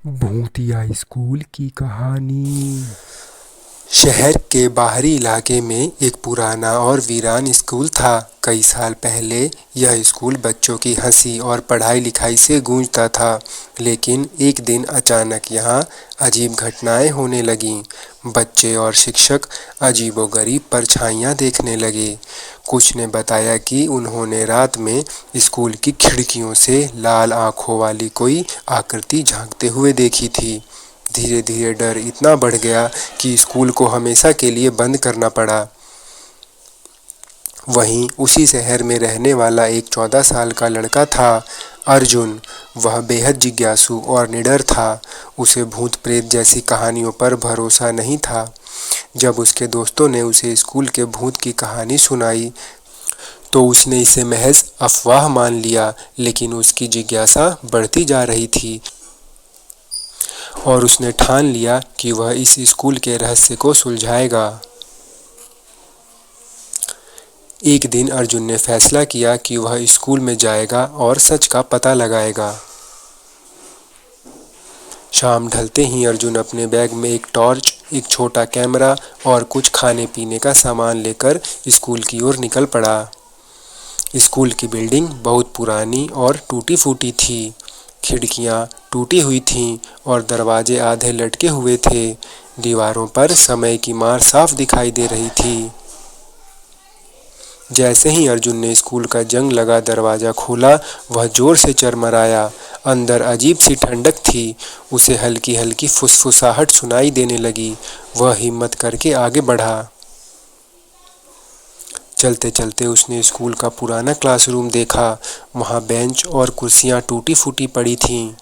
भूतिया स्कूल की कहानी। शहर के बाहरी इलाके में एक पुराना और वीरान स्कूल था। कई साल पहले यह स्कूल बच्चों की हंसी और पढ़ाई लिखाई से गूंजता था। लेकिन एक दिन अचानक यहाँ अजीब घटनाएं होने लगीं। बच्चे और शिक्षक अजीबोगरीब परछाइयाँ देखने लगे। कुछ ने बताया कि उन्होंने रात में स्कूल की खिड़कियों से लाल आंखों वाली कोई आकृति झांकते हुए देखी थी। धीरे धीरे डर इतना बढ़ गया कि स्कूल को हमेशा के लिए बंद करना पड़ा। वहीं उसी शहर में रहने वाला एक 14 साल का लड़का था, अर्जुन। वह बेहद जिज्ञासु और निडर था। उसे भूत प्रेत जैसी कहानियों पर भरोसा नहीं था। जब उसके दोस्तों ने उसे स्कूल के भूत की कहानी सुनाई तो उसने इसे महज अफवाह मान लिया। लेकिन उसकी जिज्ञासा बढ़ती जा रही थी और उसने ठान लिया कि वह इस स्कूल के रहस्य को सुलझाएगा। एक दिन अर्जुन ने फैसला किया कि वह स्कूल में जाएगा और सच का पता लगाएगा। शाम ढलते ही अर्जुन अपने बैग में एक टॉर्च, एक छोटा कैमरा और कुछ खाने पीने का सामान लेकर स्कूल की ओर निकल पड़ा। स्कूल की बिल्डिंग बहुत पुरानी और टूटी फूटी थी। खिड़कियां टूटी हुई थीं और दरवाजे आधे लटके हुए थे। दीवारों पर समय की मार साफ दिखाई दे रही थी। जैसे ही अर्जुन ने स्कूल का जंग लगा दरवाज़ा खोला, वह जोर से चरमराया। अंदर अजीब सी ठंडक थी। उसे हल्की हल्की फुसफुसाहट सुनाई देने लगी। वह हिम्मत करके आगे बढ़ा। चलते चलते उसने स्कूल का पुराना क्लासरूम देखा। वहाँ बेंच और कुर्सियाँ टूटी फूटी पड़ी थीं।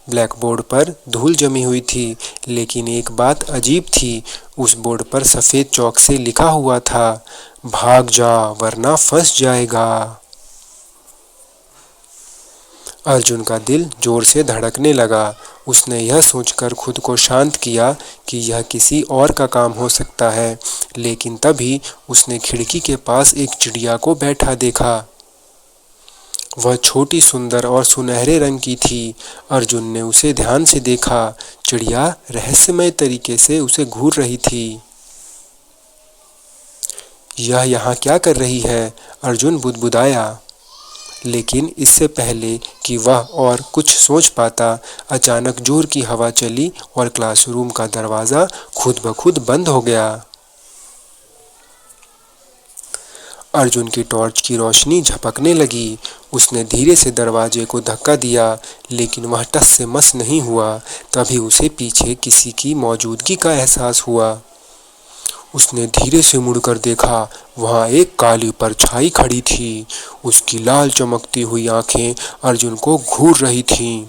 ब्लैक बोर्ड पर धूल जमी हुई थी। लेकिन एक बात अजीब थी, उस बोर्ड पर सफ़ेद चौक से लिखा हुआ था, भाग जा वरना फंस जाएगा। अर्जुन का दिल जोर से धड़कने लगा। उसने यह सोचकर खुद को शांत किया कि यह किसी और का काम हो सकता है। लेकिन तभी उसने खिड़की के पास एक चिड़िया को बैठा देखा। वह छोटी, सुंदर और सुनहरे रंग की थी। अर्जुन ने उसे ध्यान से देखा। चिड़िया रहस्यमय तरीके से उसे घूर रही थी। यह यहाँ क्या कर रही है? अर्जुन बुदबुदाया। लेकिन इससे पहले कि वह और कुछ सोच पाता, अचानक जोर की हवा चली और क्लासरूम का दरवाज़ा खुद ब खुद बंद हो गया। अर्जुन की टॉर्च की रोशनी झपकने लगी। उसने धीरे से दरवाजे को धक्का दिया, लेकिन वह टस से मस नहीं हुआ। तभी उसे पीछे किसी की मौजूदगी का एहसास हुआ। उसने धीरे से मुड़कर देखा। वहाँ एक काली परछाई खड़ी थी। उसकी लाल चमकती हुई आंखें अर्जुन को घूर रही थीं।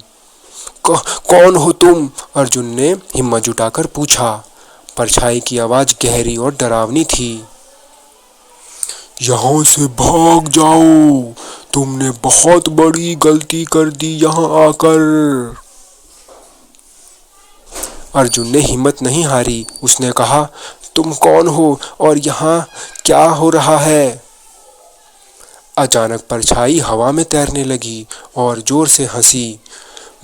कौन हो तुम? अर्जुन ने हिम्मत जुटाकर पूछा। परछाई की आवाज़ गहरी और डरावनी थी। यहाँ से भाग जाओ, तुमने बहुत बड़ी गलती कर दी यहाँ आकर। अर्जुन ने हिम्मत नहीं हारी। उसने कहा, तुम कौन हो और यहाँ क्या हो रहा है? अचानक परछाई हवा में तैरने लगी और जोर से हंसी।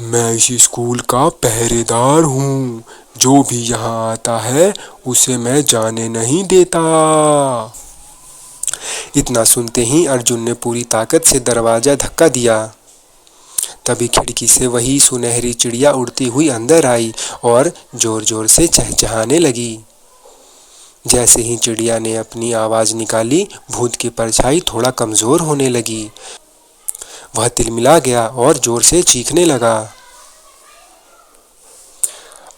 मैं इस स्कूल का पहरेदार हूँ। जो भी यहाँ आता है उसे मैं जाने नहीं देता। इतना सुनते ही अर्जुन ने पूरी ताकत से दरवाज़ा धक्का दिया। तभी खिड़की से वही सुनहरी चिड़िया उड़ती हुई अंदर आई और जोर जोर से चहचहाने लगी। जैसे ही चिड़िया ने अपनी आवाज़ निकाली, भूत की परछाई थोड़ा कमज़ोर होने लगी। वह तिलमिला गया और जोर से चीखने लगा।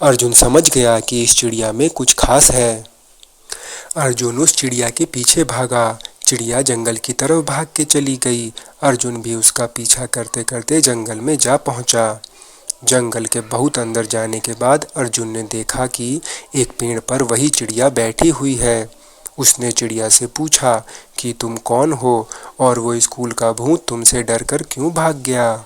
अर्जुन समझ गया कि इस चिड़िया में कुछ खास है। अर्जुन उस चिड़िया के पीछे भागा। चिड़िया जंगल की तरफ भाग के चली गई। अर्जुन भी उसका पीछा करते करते जंगल में जा पहुंचा। जंगल के बहुत अंदर जाने के बाद अर्जुन ने देखा कि एक पेड़ पर वही चिड़िया बैठी हुई है। उसने चिड़िया से पूछा कि तुम कौन हो और वो स्कूल का भूत तुमसे डरकर क्यों भाग गया?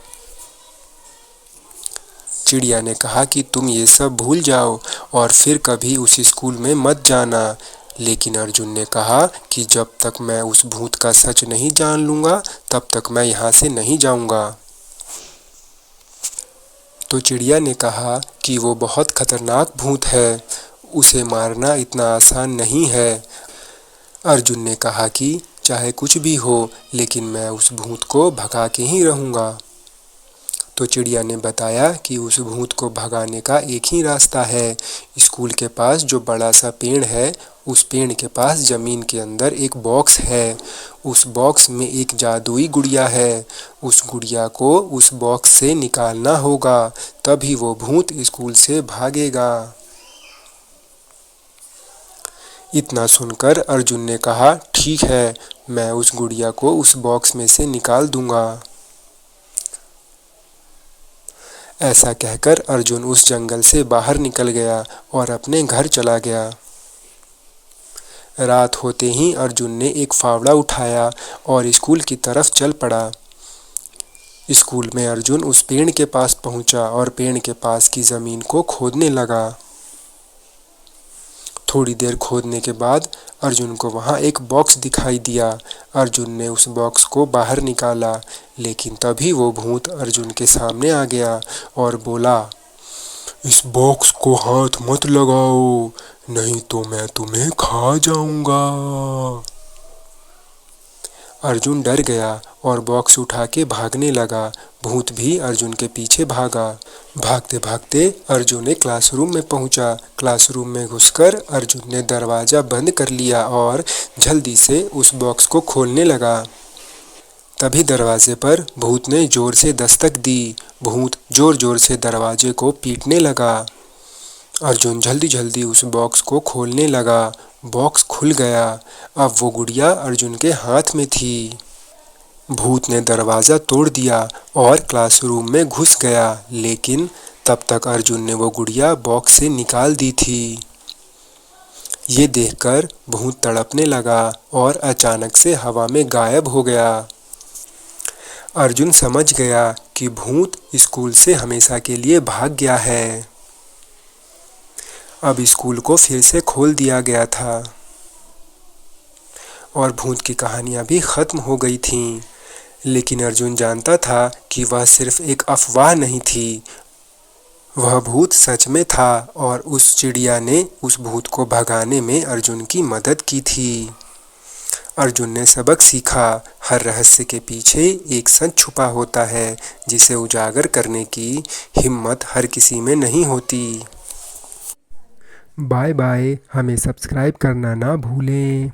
चिड़िया ने कहा कि तुम ये सब भूल जाओ और फिर कभी उस स्कूल में मत जाना। लेकिन अर्जुन ने कहा कि जब तक मैं उस भूत का सच नहीं जान लूँगा, तब तक मैं यहाँ से नहीं जाऊँगा। तो चिड़िया ने कहा कि वो बहुत खतरनाक भूत है, उसे मारना इतना आसान नहीं है। अर्जुन ने कहा कि चाहे कुछ भी हो, लेकिन मैं उस भूत को भगा के ही रहूँगा। तो चिड़िया ने बताया कि उस भूत को भगाने का एक ही रास्ता है। स्कूल के पास जो बड़ा सा पेड़ है, उस पेड़ के पास ज़मीन के अंदर एक बॉक्स है। उस बॉक्स में एक जादुई गुड़िया है। उस गुड़िया को उस बॉक्स से निकालना होगा, तभी वो भूत स्कूल से भागेगा। इतना सुनकर अर्जुन ने कहा, ठीक है, मैं उस गुड़िया को उस बॉक्स में से निकाल दूंगा। ऐसा कहकर अर्जुन उस जंगल से बाहर निकल गया और अपने घर चला गया। रात होते ही अर्जुन ने एक फावड़ा उठाया और स्कूल की तरफ चल पड़ा। स्कूल में अर्जुन उस पेड़ के पास पहुंचा और पेड़ के पास की ज़मीन को खोदने लगा। थोड़ी देर खोदने के बाद अर्जुन को वहाँ एक बॉक्स दिखाई दिया। अर्जुन ने उस बॉक्स को बाहर निकाला, लेकिन तभी वो भूत अर्जुन के सामने आ गया और बोला, इस बॉक्स को हाथ मत लगाओ, नहीं तो मैं तुम्हें खा जाऊंगा। अर्जुन डर गया और बॉक्स उठा के भागने लगा। भूत भी अर्जुन के पीछे भागा। भागते भागते अर्जुन एक क्लासरूम में पहुंचा। क्लासरूम में घुसकर अर्जुन ने दरवाज़ा बंद कर लिया और जल्दी से उस बॉक्स को खोलने लगा। तभी दरवाजे पर भूत ने ज़ोर से दस्तक दी। भूत ज़ोर ज़ोर से दरवाजे को पीटने लगा। अर्जुन जल्दी जल्दी उस बॉक्स को खोलने लगा। बॉक्स खुल गया। अब वो गुड़िया अर्जुन के हाथ में थी। भूत ने दरवाज़ा तोड़ दिया और क्लासरूम में घुस गया, लेकिन तब तक अर्जुन ने वो गुड़िया बॉक्स से निकाल दी थी। ये देखकर भूत तड़पने लगा और अचानक से हवा में गायब हो गया। अर्जुन समझ गया कि भूत स्कूल से हमेशा के लिए भाग गया है। अब स्कूल को फिर से खोल दिया गया था और भूत की कहानियाँ भी ख़त्म हो गई थीं। लेकिन अर्जुन जानता था कि वह सिर्फ एक अफवाह नहीं थी, वह भूत सच में था और उस चिड़िया ने उस भूत को भगाने में अर्जुन की मदद की थी। अर्जुन ने सबक सीखा, हर रहस्य के पीछे एक सच छुपा होता है, जिसे उजागर करने की हिम्मत हर किसी में नहीं होती। बाय बाय, हमें सब्सक्राइब करना ना भूलें।